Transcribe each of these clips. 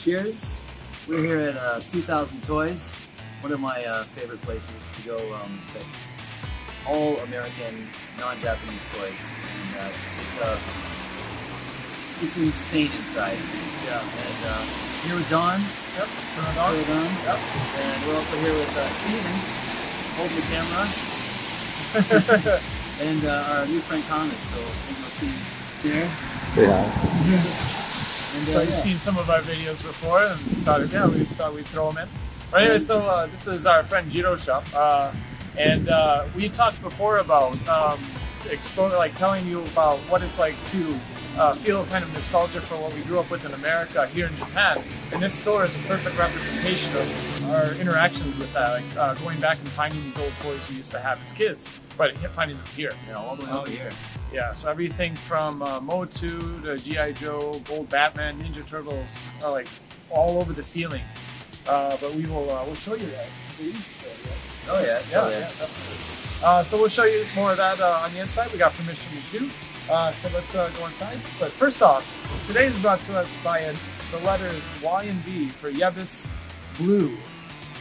Cheers. We're here at 2000 Toys, one of my favorite places to go that's all American, non-Japanese toys. And it's insane inside. Yeah. And here with Don. Yep. Kurodon. Yep. And we're also here with Steven, holding the camera. And our new friend Thomas, so maybe we'll see you there. Yeah. And, You've seen some of our videos before and we thought we'd throw them in. But anyway, so this is our friend Jiro's shop. And we talked before about telling you about what it's like to feel kind of nostalgia for what we grew up with in America here in Japan. And this store is a perfect representation of our interactions with that, like going back and finding these old toys we used to have as kids, but finding them here, you know, all the way out here. Yeah, so everything from Motu to G.I. Joe, Gold Batman, Ninja Turtles, like all over the ceiling. But we'll show you that. Oh yeah, definitely. So we'll show you more of that on the inside. We got permission to shoot. So let's go inside. But first off, today is brought to us by the letters Y and B for Yebis Blue.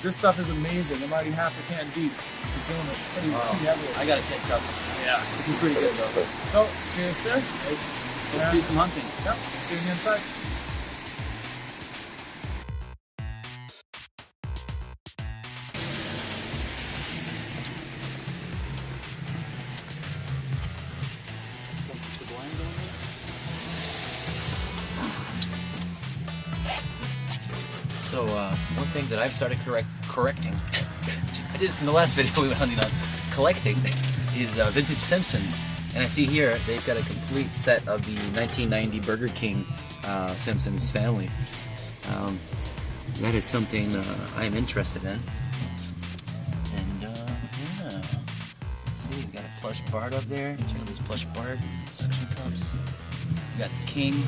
This stuff is amazing. I'm already half a can deep. I'm feeling it pretty heavy. I gotta catch up. Yeah. This is pretty good though. So, cheers, sir. Let's do some hunting. Yep. See you inside. So one thing that I've started correcting, I did this in the last video we went hunting on, collecting, is vintage Simpsons. And I see here they've got a complete set of the 1990 Burger King Simpsons family. That is something I'm interested in. And yeah, let's see, we got a plush Bart up there. Check out this plush Bart suction cups. We got the King,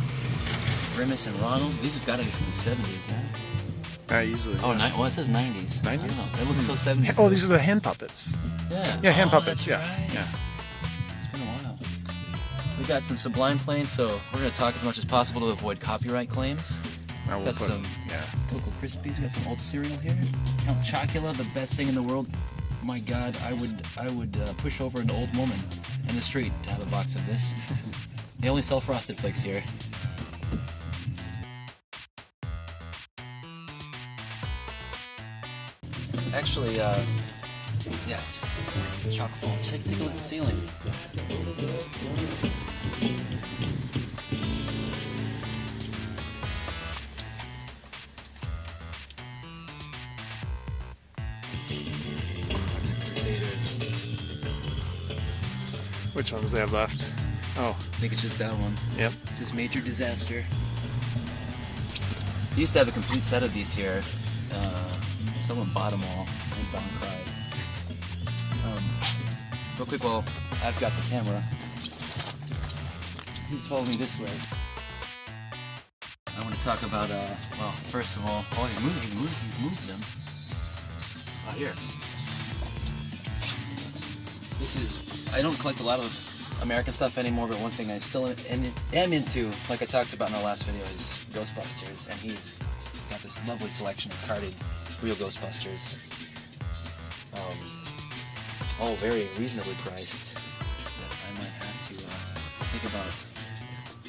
Grimace, and Ronald. These have got to be from the 70s, huh? Easily. Oh, well, it says 90s. 90s? It looks so 70s. Oh, these are the hand puppets. Yeah. Yeah, hand puppets. That's Yeah. right. Yeah. It's been a while. We got some Sublime planes, so we're going to talk as much as possible to avoid copyright claims. We'll Got put, some yeah. Cocoa Krispies. We got some old cereal here. Count Chocula, the best thing in the world. My God, I would push over an old woman in the street to have a box of this. They only sell Frosted Flakes here. Actually, yeah, it's chock full. Take a look at the ceiling. Which ones they have left? Oh, I think it's just that one. yep. Just Major Disaster. We used to have a complete set of these here. Someone bought them all. And Don cried. Real quick, while I've got the camera, he's following me this way. I want to talk about, well, first of all, oh, he's moved them. Here. This is, I don't collect a lot of American stuff anymore, but one thing I still am into, like I talked about in our last video, is Ghostbusters, and he's got this lovely selection of carded real Ghostbusters. All very reasonably priced, that I might have to think about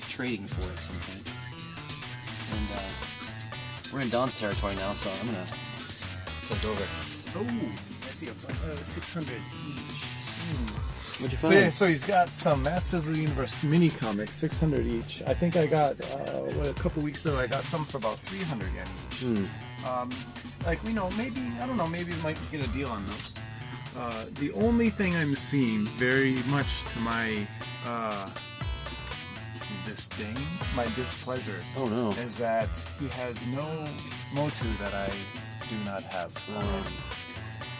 trading for at some point. And we're in Don's territory now, so I'm gonna take over. Oh, I see a 600 each. What'd you So find? yeah, so he's got some Masters of the Universe mini comics, 600 each. I think I got a couple weeks ago. I got some for about 300 yen each. Like, you know, maybe I don't know. Maybe we might get a deal on those. The only thing I'm seeing, very much to my disdain, my displeasure, Oh no. is that he has no Motu that I do not have.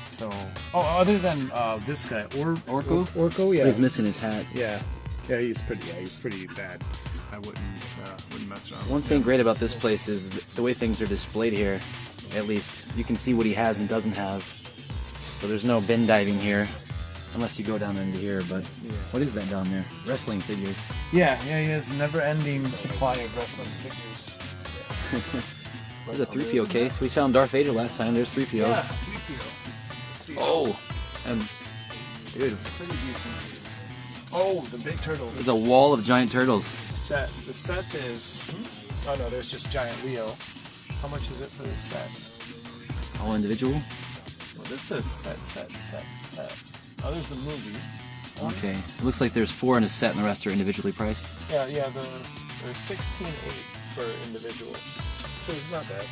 So, other than this guy, Orko? Orko, yeah. He's missing his hat. Yeah, he's pretty bad. I wouldn't mess around. One thing great about this place is the way things are displayed here. At least you can see what he has and doesn't have. So there's no bin diving here, unless you go down into here. But what is that down there? Wrestling figures. Yeah, he has a never-ending supply of wrestling figures. There's a 3PO case. We found Darth Vader last time. There's 3PO. Yeah, 3PO. Oh, and dude, Pretty decent. Oh, the big turtles. there's a wall of giant turtles. Set. The set is. Oh no, there's just giant Leo. How much is it for this set? All individual. Well, this says set. Oh, there's the movie. Okay. It looks like there's 4 in a set, and the rest are individually priced. Yeah. There's 16.8 for individuals. So it's not bad.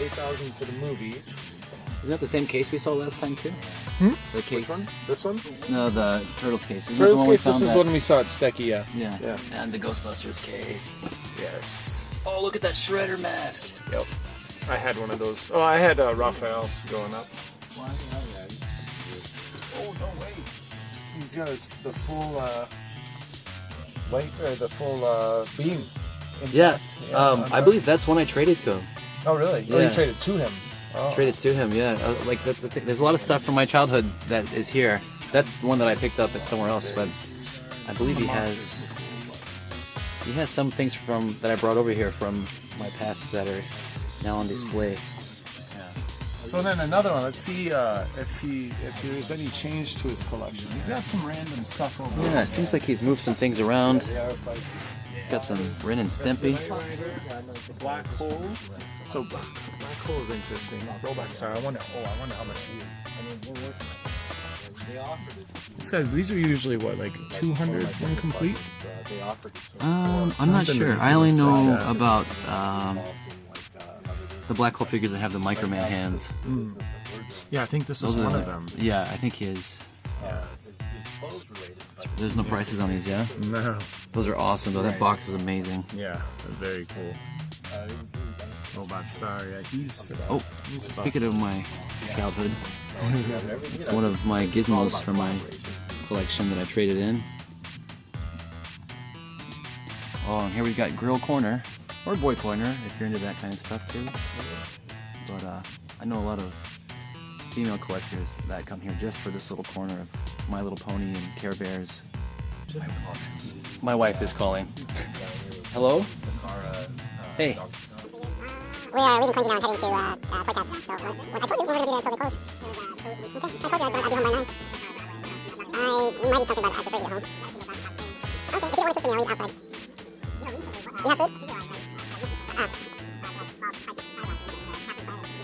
8,000 for the movies. Isn't that the same case we saw last time too? The case. Which one? This one? No, the Turtles case. Isn't that the Turtles one we case. This found is that- one we saw at Stecky. Yeah. Yeah. And the Ghostbusters case. Yes. Oh, look at that Shredder mask. Yep. I had one of those. Oh, I had Raphael going up. Oh no way! He's got the full light or the full beam. Yeah. intact. I believe that's one I traded to him. Oh really? Oh, Yeah. you traded to him. Oh. Traded to him. Yeah. Like that's the thing. There's a lot of stuff from my childhood that is here. That's one that I picked up at somewhere else, but I believe he has some things from that I brought over here from my past that are now on display. So then another one. Let's see if there's any change to his collection. He's got some random stuff over there. Yeah, it seems like he's moved some things around. Got some Ren and Stimpy. Black hole. So black hole is interesting. Robot star. I wonder how much he is. These are usually what, like 200 when complete? I'm not sure. I only know about the black hole figures that have the Microman hands. Yeah, I think this Those is are one the- of them. Yeah, I think his. There's no prices on these, yeah? No. Those are awesome though. That box is amazing. Yeah, very cool. Robot star. Yeah, he's. Oh, speaking of my childhood, it's one of my gizmos from my collection that I traded in. Oh, and here we've got Grill Corner, or Boy Corner, if you're into that kind of stuff too. But I know a lot of female collectors that come here just for this little corner of My Little Pony and Care Bears. My wife is calling. Hello? Hey. We are leaving KOENJI now and heading to Toy Cats. So, I told you we were going to be there until they close. Okay, I told you I'd be home by 9. We might eat something, but I prefer to eat at home. Okay, if you don't want to cook for me, I'll eat outside. You have food?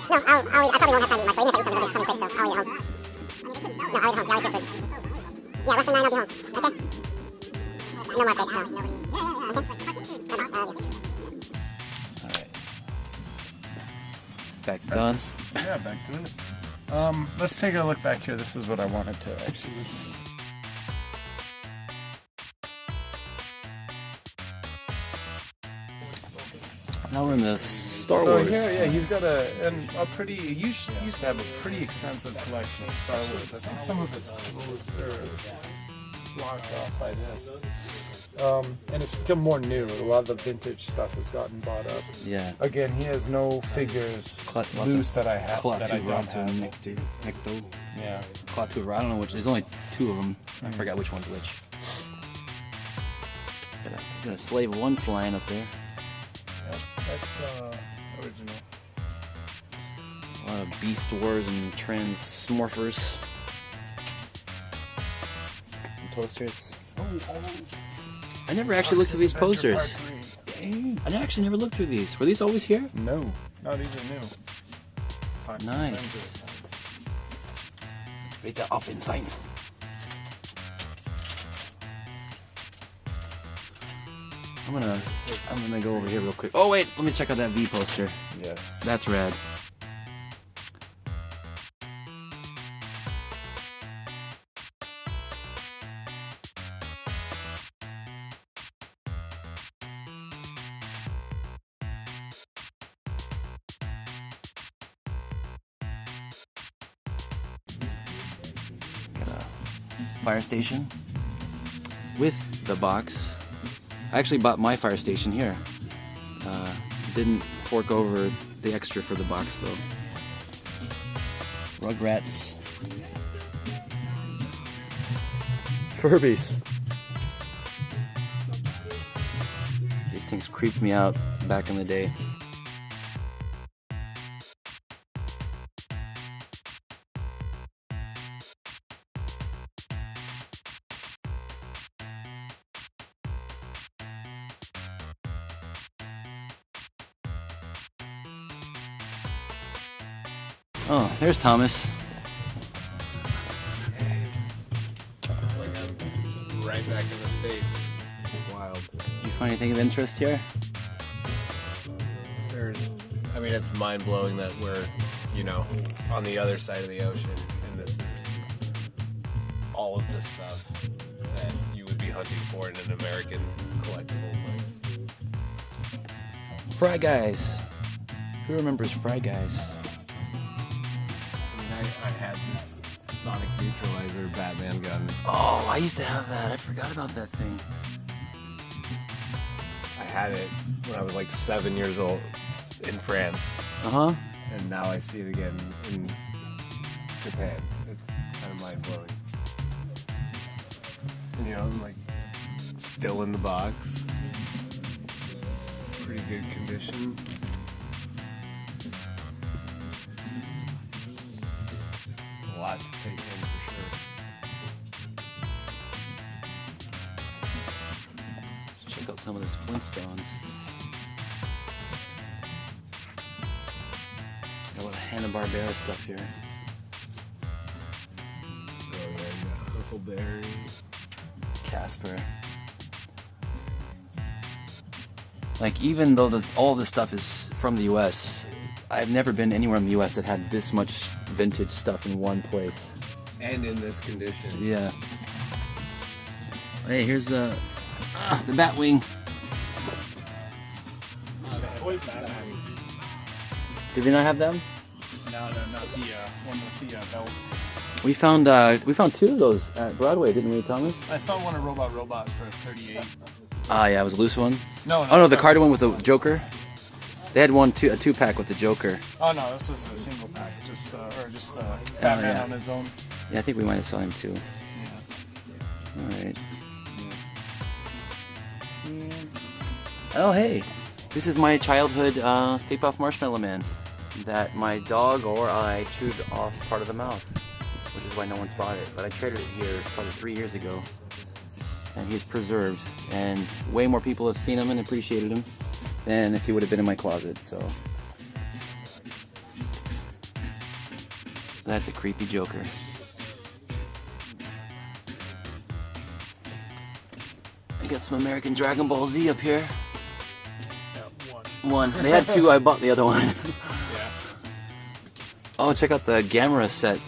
No, I'll eat. I probably won't have time to eat much, so even if I eat something quick, so I'll eat at home. No, I'll eat at home. Yeah, I'll eat your food. Yeah, roughly 9 I'll be home. Okay? No more fish, no. Okay? Back to Don. Yeah, back to this. Let's take a look back here. This is what I wanted to actually. Now we're in the Star So Wars. here, yeah, he's got a pretty. He used to have a pretty extensive collection of Star Wars. I think some of it's closed or blocked off by this. And it's become more new. A lot of the vintage stuff has gotten bought up. Yeah. Again, he has no figures loose that I have. That I don't have. Necto. Yeah. Klaatu, I don't know which. There's only 2 of them. I forgot which one's which. Got a Slave 1 flying up there. That's original. A lot of Beast Wars and Transmorphers. Some posters. I never actually looked through these posters. Dang. I actually never looked through these. Were these always here? No, these are new. Nice. Bitte auf ins Eins. I'm gonna go over here real quick. Oh wait, let me check out that V poster. Yes. That's rad. Got a fire station with the box. I actually bought my fire station here. Didn't fork over the extra for the box though. Rugrats. Furbies. These things creeped me out back in the day. Oh, there's Thomas. It's like I'm right back in the States. It's wild. You find anything of interest here? I mean, it's mind-blowing that we're, you know, on the other side of the ocean, and this is all of this stuff that you would be hunting for in an American collectible place. Fry Guys. Who remembers Fry Guys? I mean, I had this sonic neutralizer Batman gun. Oh, I used to have that. I forgot about that thing. I had it when I was like 7 years old in France, Uh-huh. and now I see it again in Japan. It's kind of mind-blowing. And, you know, I'm like still in the box. Pretty good condition. A lot to take in for sure. Check out some of this Flintstones. Got a lot of Hanna-Barbera stuff here. Oh yeah, you got Huckleberry. Casper. Like, even though all this stuff is from the US, I've never been anywhere in the US that had this much vintage stuff in one place. And in this condition. Yeah. Hey, here's the Batwing. Did they not have them? No, not the one with the belt. We found two of those at Broadway, didn't we, Thomas? I saw one at Robot for 38. Ah, yeah, it was a loose one. No, Oh no, the carded one with the Joker. They had a two-pack with the Joker. Oh no, this is a single pack, just Batman yeah. on his own. Yeah, I think we might have saw him too. Yeah. All right. Oh hey, this is my childhood Stay Puft Marshmallow Man that my dog or I chewed off part of the mouth, which is why no one's bought it. But I traded it here probably 3 years ago, and he's preserved, and way more people have seen him and appreciated him than if he would have been in my closet. So that's a creepy Joker. I got some American Dragon Ball Z up here. One. They had two, I bought the other one. Yeah. Oh, check out the Gamera set.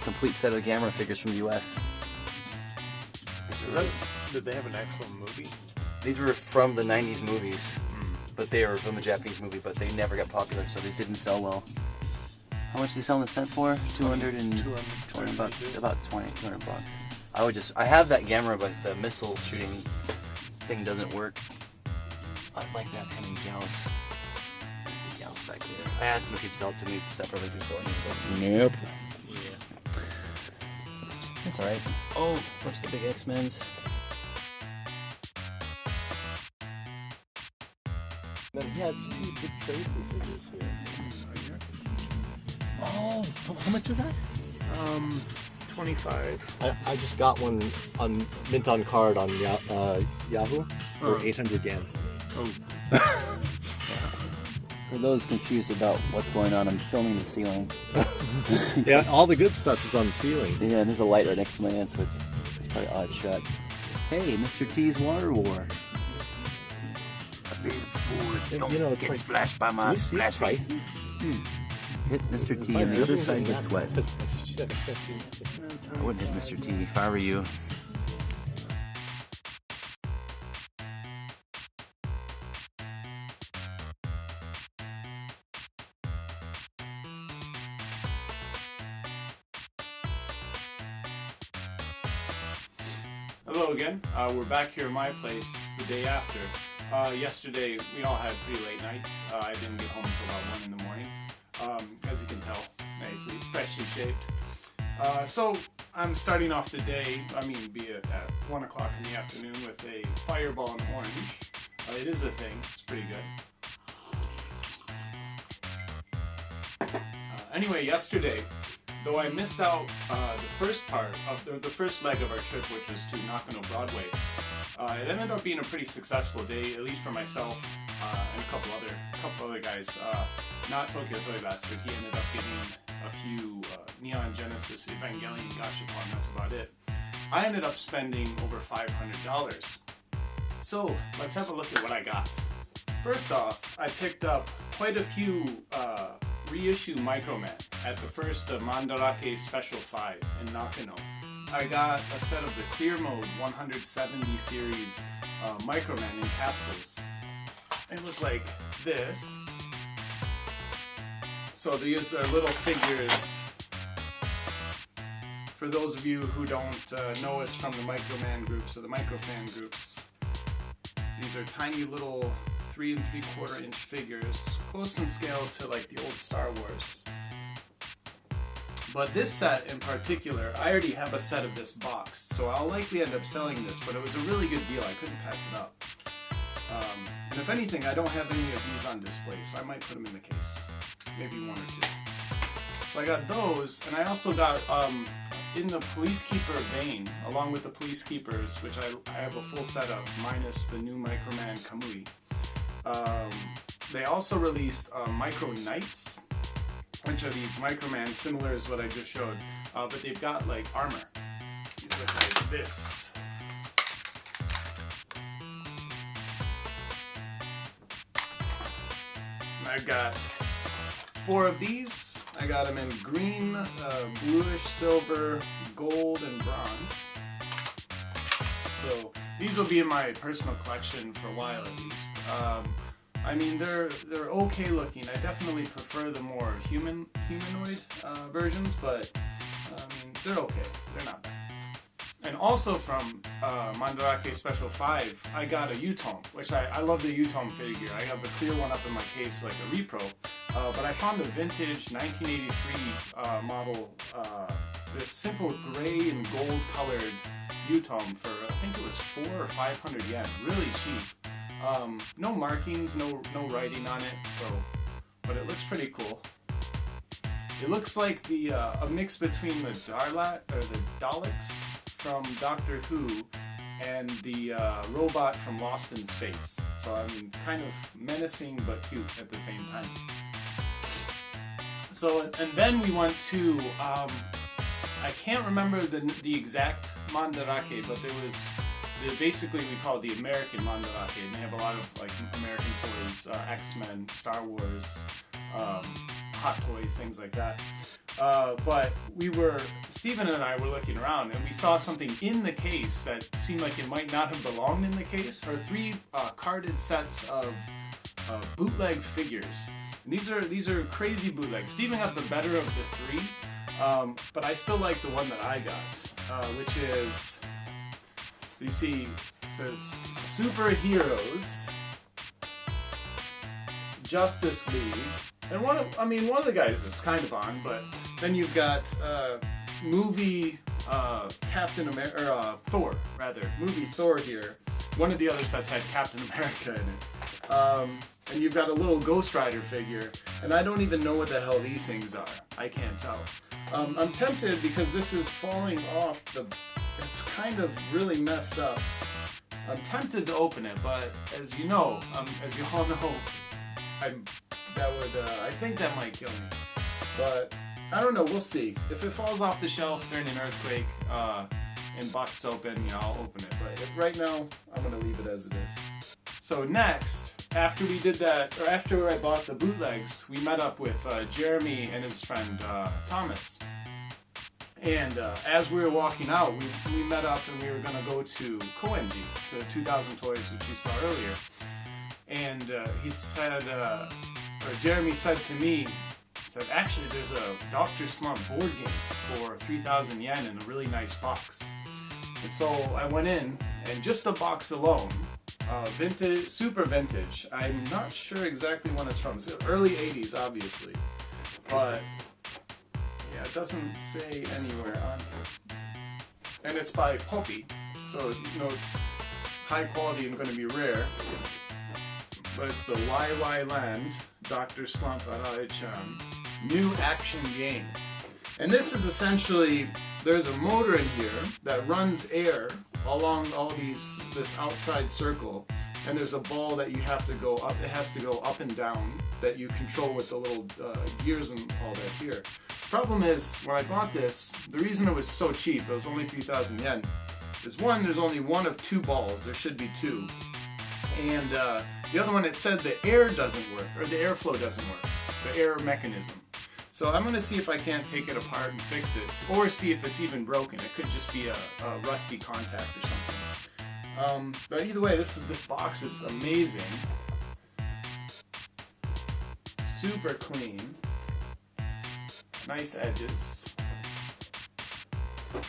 Complete set of Gamera figures from the US. Did they have an actual movie? These were from the 90s movies, but they were from a Japanese movie, but they never got popular, so these didn't sell well. How much did they sell in the set for? 220 bucks. About 200 bucks. I have that Gamera, but the missile shooting thing doesn't work. I'd like that pen and Gauss. The Gauss back there. I asked him if he'd sell it to me separately before, and he was like, nope. Yeah. That's alright. Oh, what's the big X-Men's? Then he has two big Tracy figures here. Oh, how much was that? 25. I just got one on mint on card on Yahoo for 800 yen. For those confused about what's going on, I'm filming the ceiling. Yeah, all the good stuff is on the ceiling. Yeah, there's a light right next to my hand, so it's probably odd shot. Hey, Mr. T's Water War. Don't You know, it's get like, splashed by can my you see splashing. prices? Hit Mr. T on the other side gets wet. I wouldn't hit Mr. T if I were you. Hello again. We're back here at my place the day after. Yesterday we all had pretty late nights. I didn't get home until about 1 in the morning. As you can tell, nicely, freshly shaved. So I'm starting off the day, be it at 1 o'clock in the afternoon with a fireball and orange. It is a thing. It's pretty good. Anyway, yesterday, though I missed out the first part of the first leg of our trip, which was to Nakano Broadway, it ended up being a pretty successful day, at least for myself and a couple other guys. Not Tokyo Toy Bastard. He ended up getting a few Neon Genesis Evangelion Gashapon, that's about it. I ended up spending over $500. So let's have a look at what I got. First off, I picked up quite a few reissue Microman at the first Mandarake Special 5 in Nakano. I got a set of the Clear Mode 170 series Microman in capsules. It was like this. So these are little figures. For those of you who don't know us from the Microman groups or the Microfan groups, these are tiny little 3 3/4 inch figures, close in scale to like the old Star Wars. But this set in particular, I already have a set of this boxed, so I'll likely end up selling this, but it was a really good deal, I couldn't pass it up. And if anything, I don't have any of these on display, so I might put them in the case. Maybe 1 or 2. So I got those, and I also got, in the Police Keeper vein, along with the Police Keepers, which I have a full set of, minus the new Microman Kamui. They also released Micro Knights, which are these Microman similar as what I just showed, but they've got like armor. These look like this. And I've got 4 of these. I got them in green, bluish, silver, gold, and bronze. So these will be in my personal collection for a while at least. I mean, they're okay looking. I definitely prefer the more humanoid versions, but I mean, they're okay. They're not bad. And also from Mandarake Special 5, I got a U-Tone, which I love the U-Tone figure. I have the clear one up in my case like a repro, but I found the vintage 1983 model, this simple gray and gold colored U-Tone for, I think it was 400 or 500 yen, really cheap. No markings, no writing on it, so, but it looks pretty cool. It looks like the a mix between the Daleks from Doctor Who and the robot from Lost in Space. So I mean, kind of menacing but cute at the same time. So and then we went to I can't remember the exact Mandarake, but there was. Basically, we call it the American Mandarake, and they have a lot of like American toys, X-Men, Star Wars, Hot Toys, things like that. But Stephen and I were looking around, and we saw something in the case that seemed like it might not have belonged in the case. Or 3 carded sets of bootleg figures. And these are crazy bootlegs. Stephen got the better of the 3, but I still like the one that I got, which is. So you see, it says Superheroes, Justice League, and one of the guys is kind of on, but then you've got movie Captain America, or Thor, rather, movie Thor here. One of the other sets had Captain America in it. And you've got a little Ghost Rider figure, and I don't even know what the hell these things are. I can't tell. I'm tempted because this is falling off it's kind of really messed up. I'm tempted to open it, but as you know, as you all know, I think that might kill me. But I don't know, we'll see. If it falls off the shelf during an earthquake and busts open, I'll open it. But right now, I'm gonna leave it as it is. So next, after we did that, or after I bought the bootlegs, we met up with Jeremy and his friend Thomas. And as we were walking out, we met up and we were going to go to KOENJI, the 2000 Toys, which you saw earlier. And he said, or Jeremy said to me, actually there's a Dr. Slump board game for 3,000 yen in a really nice box. And so I went in, and just the box alone, vintage, super vintage. I'm not sure exactly when it's from. It's early 80s, obviously. But yeah, it doesn't say anywhere on here. And it's by Poppy, so you know it's high quality and going to be rare. But it's the YY Land Dr. Slump arale-chan new action game. And this is essentially, there's a motor in here that runs air along all this outside circle, and there's a ball that you have to go up, it has to go up and down, that you control with the little gears and all that here. Problem is, when I bought this, the reason it was so cheap, it was only 3,000 yen, is one, there's only one of two balls. There should be two. And the other one, it said the air doesn't work, or the airflow doesn't work, the air mechanism. So I'm going to see if I can't take it apart and fix it, or see if it's even broken. It could just be a rusty contact or something. But either way, this box is amazing. Super clean. Nice edges.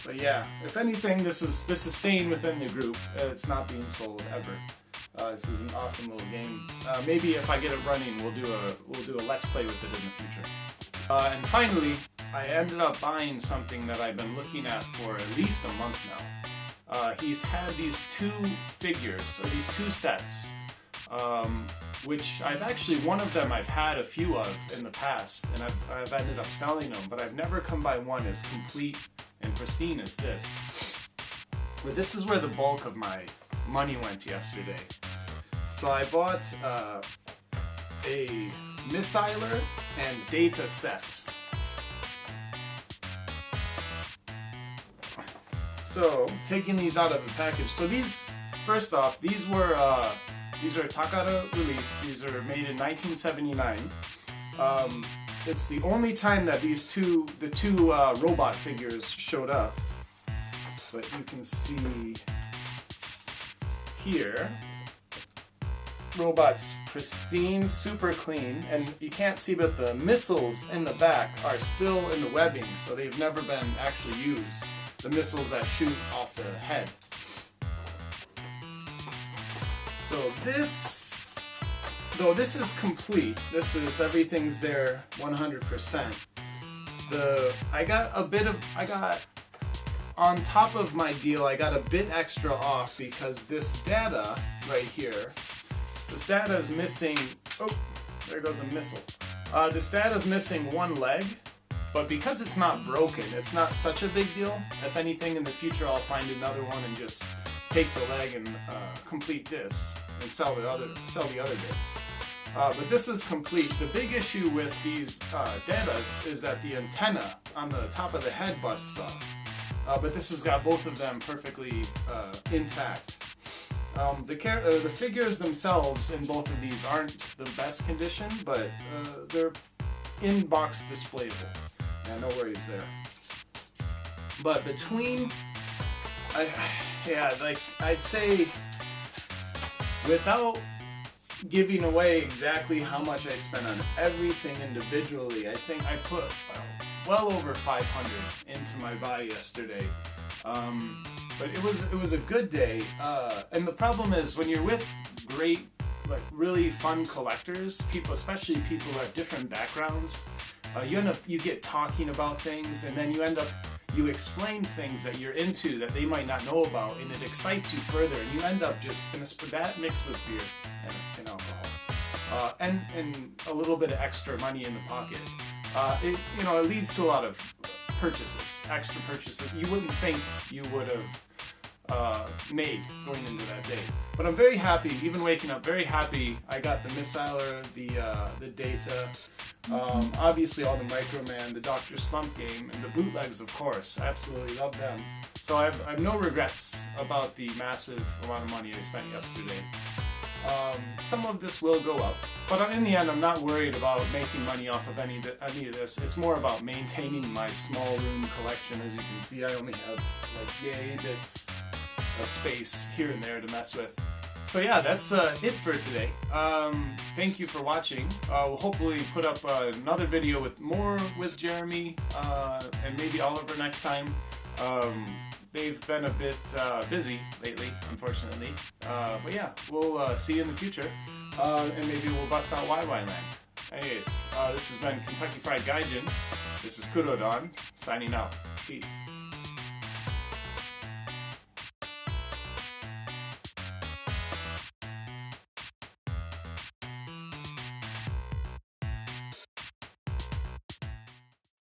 But yeah, if anything, this is staying within the group. It's not being sold ever. This is an awesome little game. Maybe if I get it running, we'll do a let's play with it in the future. And finally, I ended up buying something that I've been looking at for at least a month now. He's had these two figures, or these two sets, which one of them I've had a few of in the past, and I've ended up selling them, but I've never come by one as complete and pristine as this. But this is where the bulk of my money went yesterday. So I bought a missiler and data set. So taking these out of the package. So these, first off, these are Takara release. These are made in 1979. It's the only time that the two robot figures showed up. But you can see here, robot's pristine, super clean, and you can't see, but the missiles in the back are still in the webbing, so they've never been actually used. The missiles that shoot off the head. So this, though this is complete, everything's there 100%. I got on top of my deal, I got a bit extra off because this data right here, this data is missing, oh, there goes a missile. This data is missing one leg, but because it's not broken, it's not such a big deal. If anything, in the future, I'll find another one and just take the leg and complete this and sell the other bits. But this is complete. The big issue with these datas is that the antenna on the top of the head busts off. But this has got both of them perfectly intact. The figures themselves in both of these aren't the best condition, but they're in-box displayable. Yeah, no worries there. But between, I'd say, without giving away exactly how much I spent on everything individually, I think I put well over 500 into my buy yesterday. But it was a good day. And the problem is when you're with great, really fun collectors, especially people who have different backgrounds, you get talking about things, and then you explain things that you're into that they might not know about, and it excites you further, and you end up just that mixed with beer and alcohol, and a little bit of extra money in the pocket. It leads to a lot of extra purchases you wouldn't think you would have made going into that day. But I'm very happy, even waking up very happy. I got the missiler, the data, obviously all the Microman, the Dr. Slump game, and the bootlegs, of course. I absolutely love them. So I have no regrets about the massive amount of money I spent yesterday. Some of this will go up, but in the end, I'm not worried about making money off of any of this. It's more about maintaining my small room collection. As you can see, I only have yay bits of space here and there to mess with. So yeah, that's it for today. Thank you for watching. We'll hopefully put up another video with Jeremy and maybe Oliver next time. They've been a bit busy lately, unfortunately. But yeah, we'll see you in the future. And maybe we'll bust out YY Land. Anyways, this has been Kentucky Fried Gaijin. This is Kurodon, signing out. Peace.